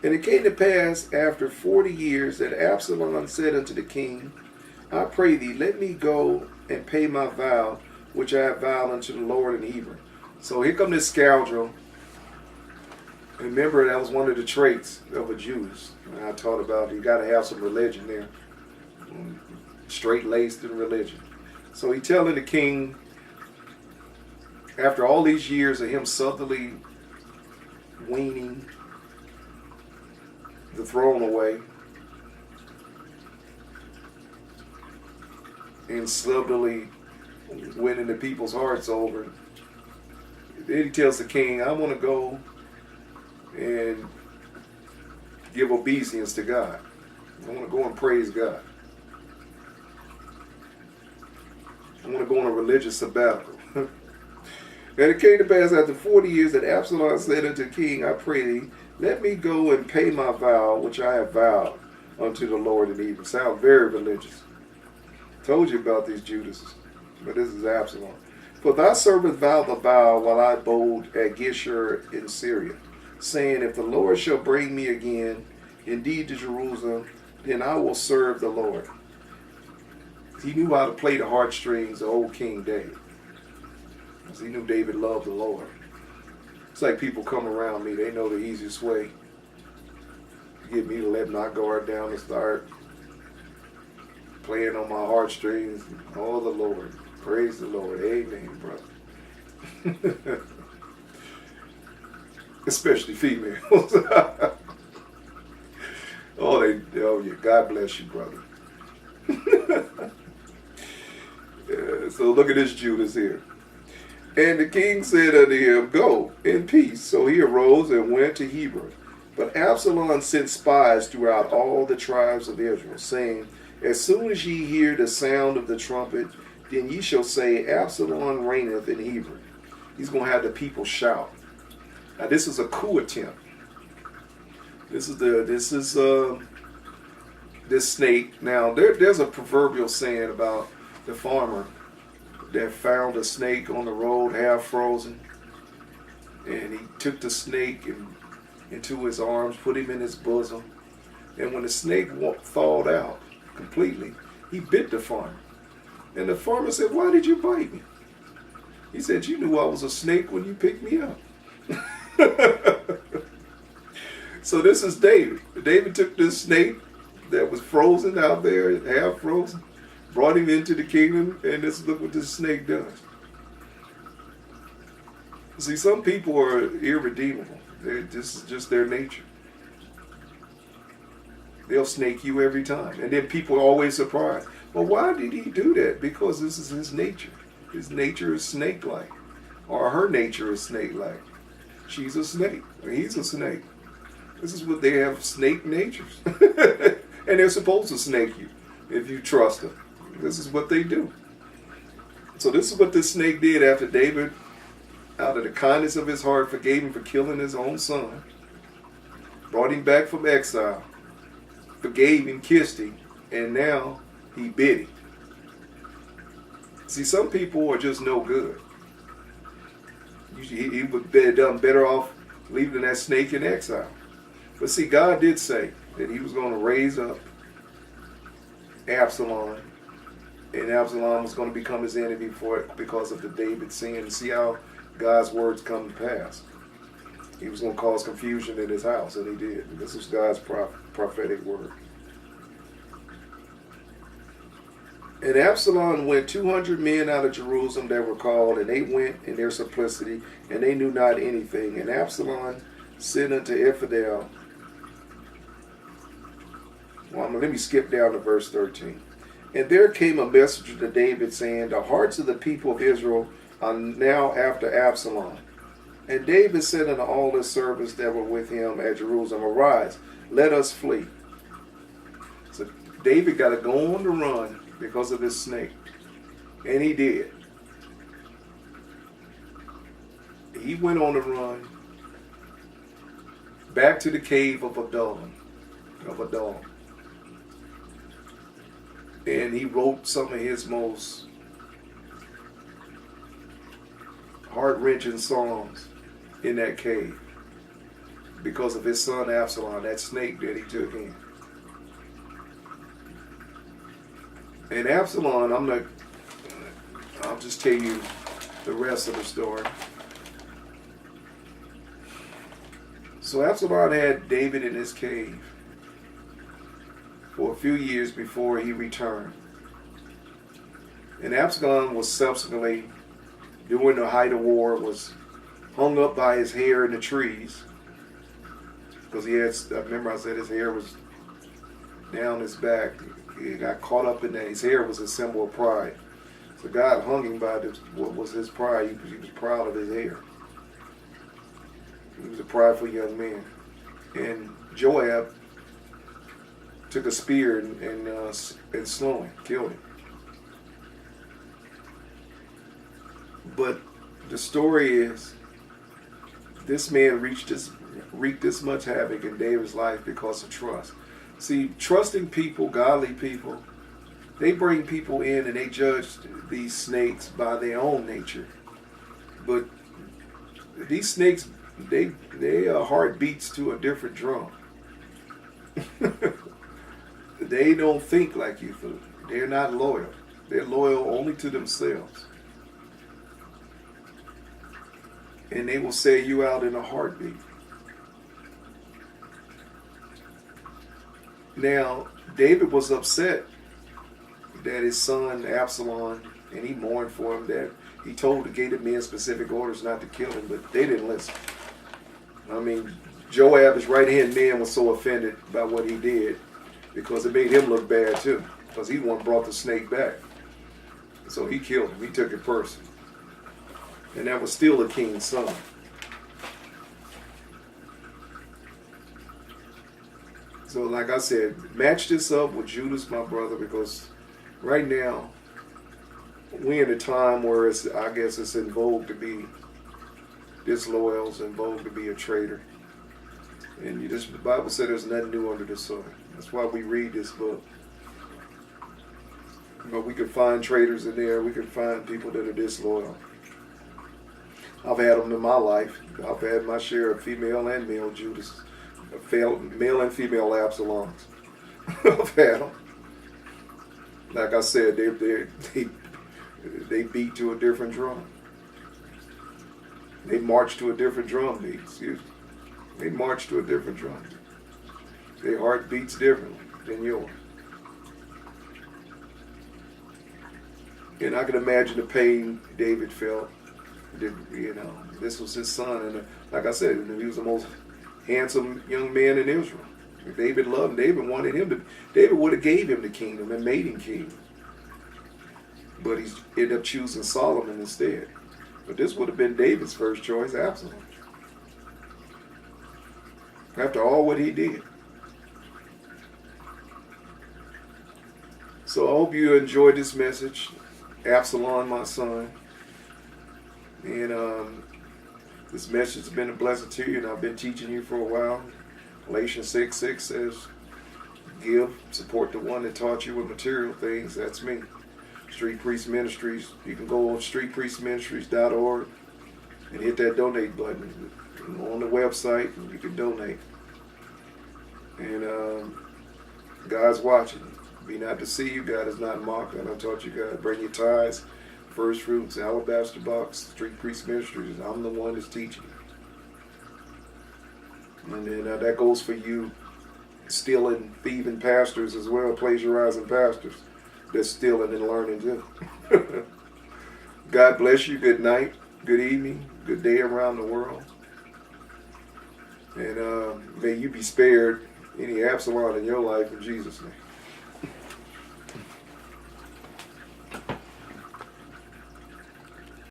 And it came to pass after 40 years that Absalom said unto the king, I pray thee, let me go and pay my vow, which I have vowed unto the Lord in Hebron. So here come this scoundrel. Remember, that was one of the traits of a Judas. I taught about you got to have some religion there. Straight-laced in religion. So he telling the king, after all these years of him subtly weaning the throne away and subtly winning the people's hearts over, then he tells the king, I want to go and give obeisance to God. I want to go and praise God. I want to go on a religious sabbatical. And it came to pass after 40 years that Absalom said unto the king, I pray thee, let me go and pay my vow, which I have vowed unto the Lord in Hebron. Sound very religious. Told you about these Judases, but this is Absalom. For thy servant vowed the vow while I abode at Geshur in Syria, saying, if the Lord shall bring me again indeed to Jerusalem, then I will serve the Lord. He knew how to play the heartstrings of old King David. Because he knew David loved the Lord. It's like people come around me, they know the easiest way to get me to let my guard down and start playing on my heartstrings. Oh, the Lord. Praise the Lord. Amen, brother. Especially females. Oh, yeah, God bless you, brother. Yeah, so look at this Judas here. And the king said unto him, go in peace. So he arose and went to Hebron. But Absalom sent spies throughout all the tribes of Israel, saying, as soon as ye hear the sound of the trumpet, then ye shall say, Absalom reigneth in Hebron. He's going to have the people shout. Now this is a coup attempt. This snake. Now there's a proverbial saying about the farmer that found a snake on the road half frozen, and he took the snake into his arms, put him in his bosom, and when the snake thawed out completely, he bit the farmer. And the farmer said, why did you bite me? He said, you knew I was a snake when you picked me up. So this is David. David took this snake that was frozen out there, half frozen, brought him into the kingdom, and look what this snake does. See, some people are irredeemable. This is just their nature. They'll snake you every time. And then people are always surprised. Well, why did he do that? Because this is his nature. His nature is snake-like. Or her nature is snake-like. She's a snake. Or he's a snake. This is what they have, snake natures. And they're supposed to snake you if you trust them. This is what they do. So this is what this snake did after David, out of the kindness of his heart, forgave him for killing his own son, brought him back from exile, forgave him, kissed him, and now he bit him. See, some people are just no good. He would have done better off leaving that snake in exile. But see, God did say that he was going to raise up Absalom, and Absalom was going to become his enemy for it because of the David sin. And see how God's words come to pass. He was going to cause confusion in his house, and he did. This was God's prophetic word. And Absalom went 200 men out of Jerusalem that were called, and they went in their simplicity, and they knew not anything. And Absalom said unto Iphiel, let me skip down to verse 13. And there came a messenger to David, saying, the hearts of the people of Israel are now after Absalom. And David said unto all his servants that were with him at Jerusalem, arise, let us flee. So David got to go on the run because of this snake. And he did. He went on the run back to the cave of Adullam. And he wrote some of his most heart-wrenching songs in that cave because of his son Absalom, that snake that he took in. And Absalom, I'll just tell you the rest of the story. So Absalom had David in his cave for a few years before he returned. And Absalom was subsequently, during the height of war, was hung up by his hair in the trees. Because he had, I remember I said his hair was down his back. He got caught up in that. His hair was a symbol of pride. So God hung him by what was his pride. He was proud of his hair. He was a prideful young man. And Joab took a spear and slew him, killed him. But the story is, this man wreaked this much havoc in David's life because of trust. See, trusting people, godly people, they bring people in and they judge these snakes by their own nature. But these snakes, their heart beats to a different drum. They don't think like you do. They're not loyal. They're loyal only to themselves. And they will sell you out in a heartbeat. Now, David was upset that his son Absalom, and he mourned for him, that he gave the men specific orders not to kill him, but they didn't listen. I mean, Joab, his right-hand man, was so offended by what he did because it made him look bad too, because he one brought the snake back. So he killed him. He took it personally. And that was still the king's son. So like I said, match this up with Judas, my brother, because right now, we're in a time where I guess it's in vogue to be disloyal, it's in vogue to be a traitor. And the Bible said there's nothing new under the sun. That's why we read this book. But we can find traitors in there. We can find people that are disloyal. I've had them in my life. I've had my share of female and male Judas, male and female Absaloms. I've had them. Like I said, they beat to a different drum. They march to a different drum beat. Excuse me. They march to a different drum. Their heart beats differently than yours. And I can imagine the pain David felt. This was his son, and like I said, he was the most handsome young man in Israel. David loved him. David wanted him to. David would have gave him the kingdom and made him king, but he ended up choosing Solomon instead. But this would have been David's first choice, Absalom. After all what he did. So I hope you enjoyed this message, Absalom, my son. And this message has been a blessing to you, and I've been teaching you for a while. Galatians 6:6 says, support the one that taught you with material things. That's me. Street Priest Ministries. You can go on streetpriestministries.org and hit that donate button on the website, and you can donate. And God's watching. Be not deceived. God is not mocked. And I taught you guys, bring your tithes, first fruits, alabaster box, Street Priest Ministries. I'm the one that's teaching. And then that goes for you stealing, thieving pastors as well, plagiarizing pastors. They're stealing and learning too. God bless you. Good night, good evening, good day around the world. And may you be spared any Absalom in your life in Jesus' name.